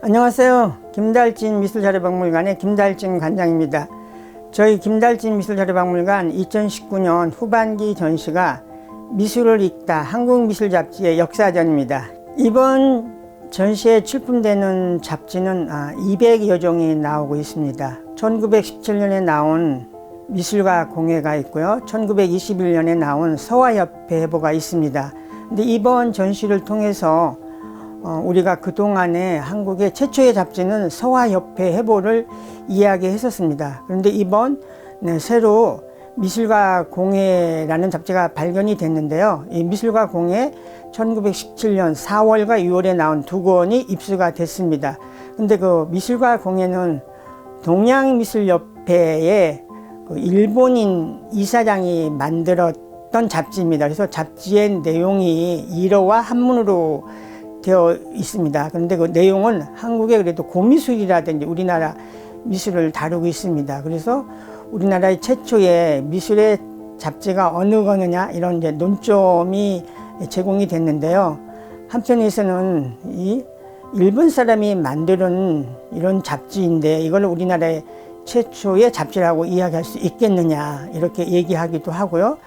안녕하세요. 김달진 미술자료박물관의 김달진 관장입니다. 저희 김달진 미술자료박물관 2019년 후반기 전시가 미술을 읽다 한국미술 잡지의 역사전입니다. 이번 전시에 출품되는 잡지는 200여 종이 나오고 있습니다. 1917년에 나온 미술과 공예가 있고요. 1921년에 나온 서화협회 해보가 있습니다. 근데 이번 전시를 통해서 우리가 그동안에 한국의 최초의 잡지는 서화협회 해보를 이야기했었습니다. 그런데 이번 새로 미술과 공예라는 잡지가 발견이 됐는데요. 이 미술과 공예 1917년 4월과 6월에 나온 두 권이 입수가 됐습니다. 근데 그 미술과 공예는 동양미술협회의 그 일본인 이사장이 만들었던 잡지입니다. 그래서 잡지의 내용이 일어와 한문으로 되어 있습니다. 그런데 그 내용은 한국의 그래도 고미술이라든지 우리나라 미술을 다루고 있습니다. 그래서 우리나라의 최초의 미술의 잡지가 어느 거느냐 이런 이제 논점이 제공이 됐는데요. 한편에서는 이 일본 사람이 만드는 이런 잡지인데 이걸 우리나라의 최초의 잡지라고 이야기할 수 있겠느냐 이렇게 얘기하기도 하고요.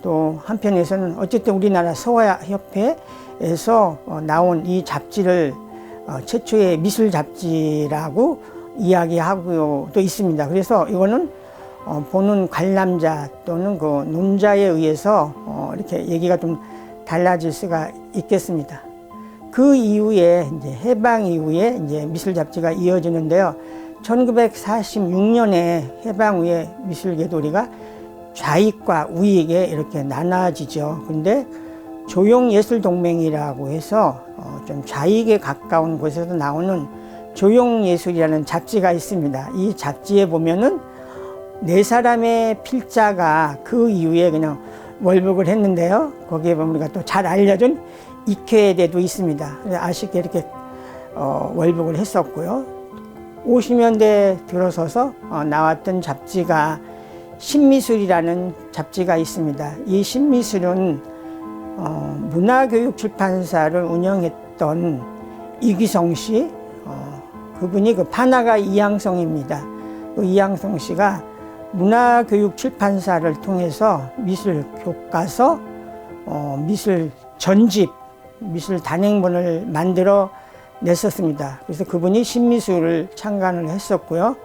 또 한편에서는 어쨌든 우리나라 서화협회에서 나온 이 잡지를 최초의 미술 잡지라고 이야기하고 또 있습니다. 그래서 이거는 보는 관람자 또는 그 논자에 의해서 이렇게 얘기가 좀 달라질 수가 있겠습니다. 그 이후에 이제 해방 이후에 이제 미술 잡지가 이어지는데요. 1946년에 해방 후에 미술계도리가 좌익과 우익에 이렇게 나눠지죠. 근데 조용예술동맹이라고 해서 좀 좌익에 가까운 곳에서 나오는 조용예술이라는 잡지가 있습니다. 이 잡지에 보면은 네 사람의 필자가 그 이후에 그냥 월북을 했는데요. 거기에 보면 우리가 또 잘 알려진 이케대도 있습니다. 아쉽게 이렇게 월북을 했었고요. 50년대 들어서서 나왔던 잡지가 신미술이라는 잡지가 있습니다. 이 신미술은 문화교육출판사를 운영했던 이기성 씨, 그분이 그 판화가 이양성입니다. 그 이양성 씨가 문화교육출판사를 통해서 미술 교과서, 미술 전집, 미술 단행본을 만들어 냈었습니다. 그래서 그분이 신미술을 창간을 했었고요.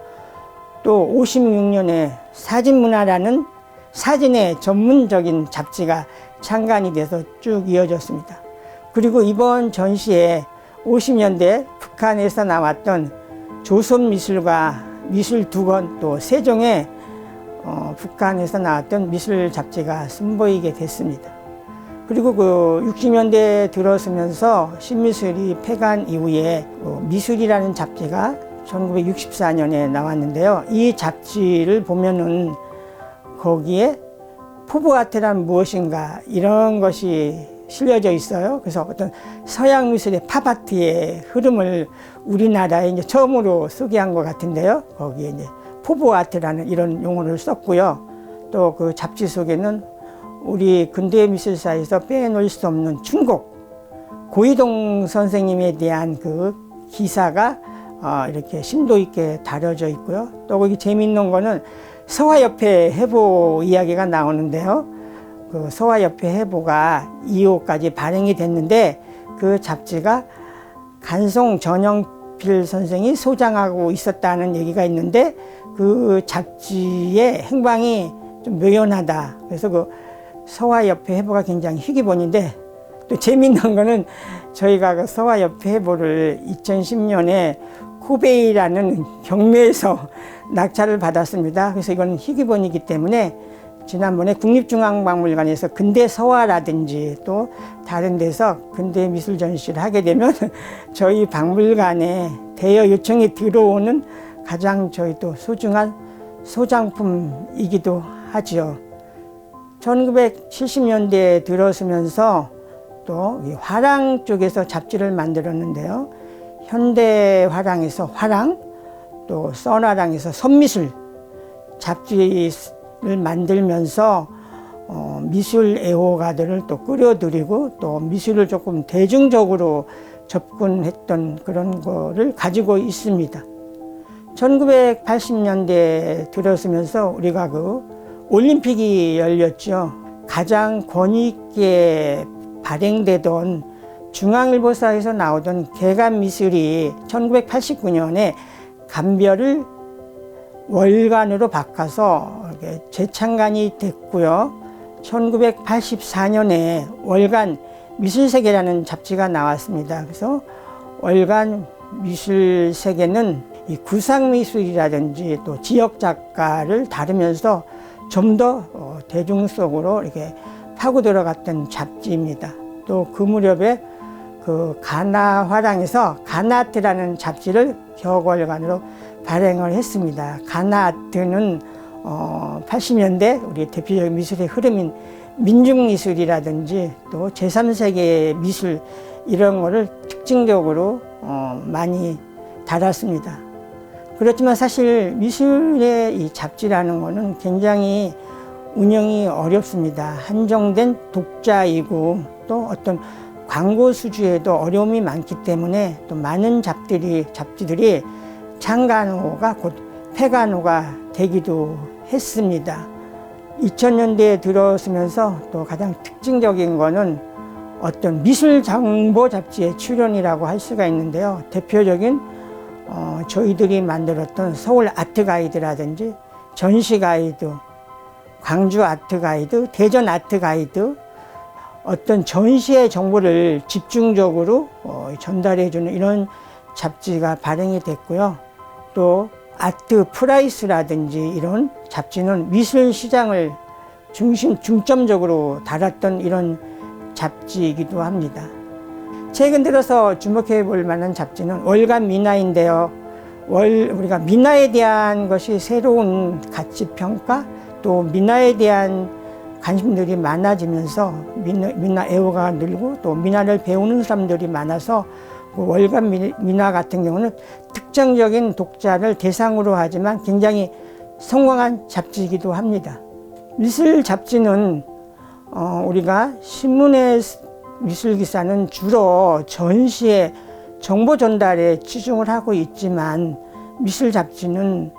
또 56년에 사진문화라는 사진의 전문적인 잡지가 창간이 돼서 쭉 이어졌습니다. 그리고 이번 전시에 50년대 북한에서 나왔던 조선미술과 미술 두 권, 또 세종의 북한에서 나왔던 미술 잡지가 선보이게 됐습니다. 그리고 그 60년대 들어서면서 신미술이 폐간 이후에 미술이라는 잡지가 1964년에 나왔는데요. 이 잡지를 보면은 거기에 포브아트란 무엇인가 이런 것이 실려져 있어요. 그래서 어떤 서양 미술의 팝아트의 흐름을 우리나라에 이제 처음으로 소개한 것 같은데요. 거기에 이제 포브아트라는 이런 용어를 썼고요. 또 그 잡지 속에는 우리 근대 미술사에서 빼놓을 수 없는 충곡 고이동 선생님에 대한 그 기사가 이렇게 심도 있게 다뤄져 있고요. 또 거기 재미있는 거는 서화협회 해보 이야기가 나오는데요. 그 서화협회 해보가 2호까지 발행이 됐는데 그 잡지가 간송 전영필 선생이 소장하고 있었다는 얘기가 있는데 그 잡지의 행방이 좀 묘연하다. 그래서 그 서화협회 해보가 굉장히 희귀본인데 또 재미있는 거는 저희가 그 서화협회 해보를 2010년에 코베이라는 경매에서 낙찰을 받았습니다. 그래서 이건 희귀본이기 때문에 지난번에 국립중앙박물관에서 근대서화라든지 또 다른 데서 근대미술 전시를 하게 되면 저희 박물관에 대여 요청이 들어오는 가장 저희 또 소중한 소장품이기도 하죠. 1970년대에 들어서면서 또 화랑 쪽에서 잡지를 만들었는데요. 현대화랑에서 화랑, 또 써나랑에서 선미술 잡지를 만들면서 미술 애호가들을 또 끌어들이고 또 미술을 조금 대중적으로 접근했던 그런 거를 가지고 있습니다. 1980년대 들어서면서 우리가 그 올림픽이 열렸죠. 가장 권위 있게 발행되던 중앙일보사에서 나오던 개간미술이 1989년에 감별을 월간으로 바꿔서 재창간이 됐고요. 1984년에 월간 미술세계라는 잡지가 나왔습니다. 그래서 월간 미술세계는 이 구상미술이라든지 또 지역 작가를 다루면서 좀 더 대중 속으로 이렇게 파고 들어갔던 잡지입니다. 또 그 무렵에 그 가나화랑에서 가나아트라는 잡지를 격월간으로 발행을 했습니다. 가나아트는 80년대 우리 대표적인 미술의 흐름인 민중미술이라든지 또 제3세계의 미술 이런 거를 특징적으로 많이 다뤘습니다. 그렇지만 사실 미술의 이 잡지라는 거는 굉장히 운영이 어렵습니다. 한정된 독자이고 또 어떤 광고 수주에도 어려움이 많기 때문에 또 많은 잡지들이 창간호가 곧 폐간호가 되기도 했습니다. 2000년대에 들어서면서 또 가장 특징적인 거는 어떤 미술 정보 잡지의 출현이라고 할 수가 있는데요. 대표적인 저희들이 만들었던 서울 아트 가이드라든지 전시 가이드, 광주 아트 가이드, 대전 아트 가이드, 어떤 전시의 정보를 집중적으로 전달해주는 이런 잡지가 발행이 됐고요. 또 아트 프라이스라든지 이런 잡지는 미술 시장을 중점적으로 다뤘던 이런 잡지이기도 합니다. 최근 들어서 주목해 볼 만한 잡지는 월간 미나인데요. 우리가 미나에 대한 것이 새로운 가치 평가, 또 미나에 대한 관심들이 많아지면서 미나 애호가 늘고 또 미나를 배우는 사람들이 많아서 월간 미나 같은 경우는 특정적인 독자를 대상으로 하지만 굉장히 성공한 잡지이기도 합니다. 미술 잡지는 우리가 신문의 미술 기사는 주로 전시의 정보 전달에 치중을 하고 있지만 미술 잡지는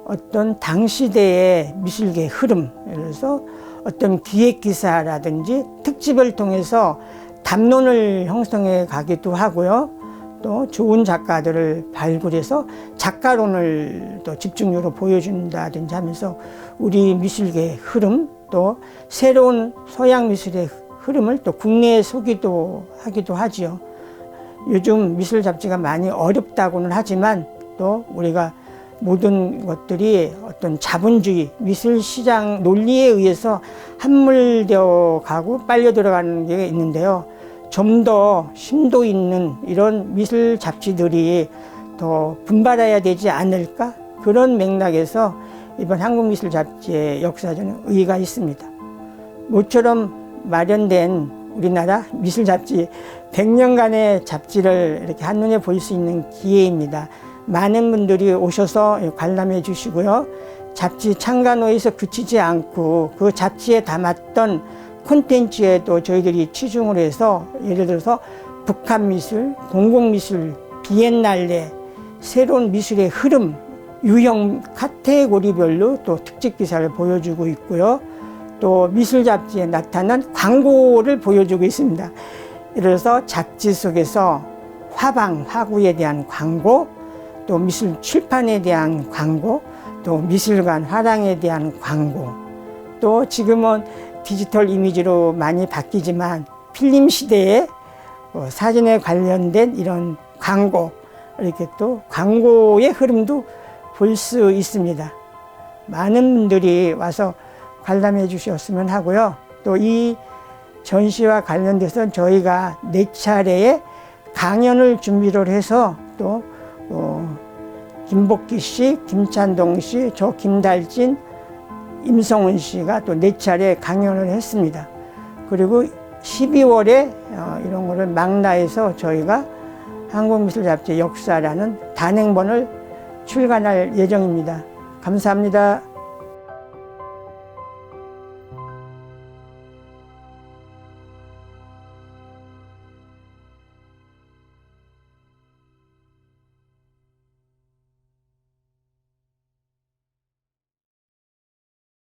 어떤 당시대의 미술계의 흐름, 예를 들어서 어떤 기획 기사라든지 특집을 통해서 담론을 형성해 가기도 하고요. 또 좋은 작가들을 발굴해서 작가론을 또 집중적으로 보여준다든지 하면서 우리 미술계의 흐름, 또 새로운 서양 미술의 흐름을 또 국내에 소개도 하기도 하지요. 요즘 미술 잡지가 많이 어렵다고는 하지만 또 우리가 모든 것들이 어떤 자본주의, 미술 시장 논리에 의해서 함몰되어 가고 빨려 들어가는 게 있는데요. 좀 더 심도 있는 이런 미술 잡지들이 더 분발해야 되지 않을까? 그런 맥락에서 이번 한국미술 잡지의 역사적인 의의가 있습니다. 모처럼 마련된 우리나라 미술 잡지 100년간의 잡지를 이렇게 한눈에 볼 수 있는 기회입니다. 많은 분들이 오셔서 관람해 주시고요. 잡지 창간호에서 그치지 않고 그 잡지에 담았던 콘텐츠에도 저희들이 치중을 해서 예를 들어서 북한미술, 공공미술, 비엔날레, 새로운 미술의 흐름, 유형 카테고리별로 또 특집 기사를 보여주고 있고요. 또 미술 잡지에 나타난 광고를 보여주고 있습니다. 예를 들어서 잡지 속에서 화방, 화구에 대한 광고, 또 미술 출판에 대한 광고, 또 미술관 화랑에 대한 광고, 또 지금은 디지털 이미지로 많이 바뀌지만 필름 시대에 사진에 관련된 이런 광고, 이렇게 또 광고의 흐름도 볼 수 있습니다. 많은 분들이 와서 관람해 주셨으면 하고요. 또 이 전시와 관련돼서 저희가 4차례의 강연을 준비를 해서 또 김복기 씨, 김찬동 씨, 저 김달진, 임성훈 씨가 또 4차례 강연을 했습니다. 그리고 12월에 이런 거를 망라해서 저희가 한국미술잡지 역사라는 단행본을 출간할 예정입니다. 감사합니다.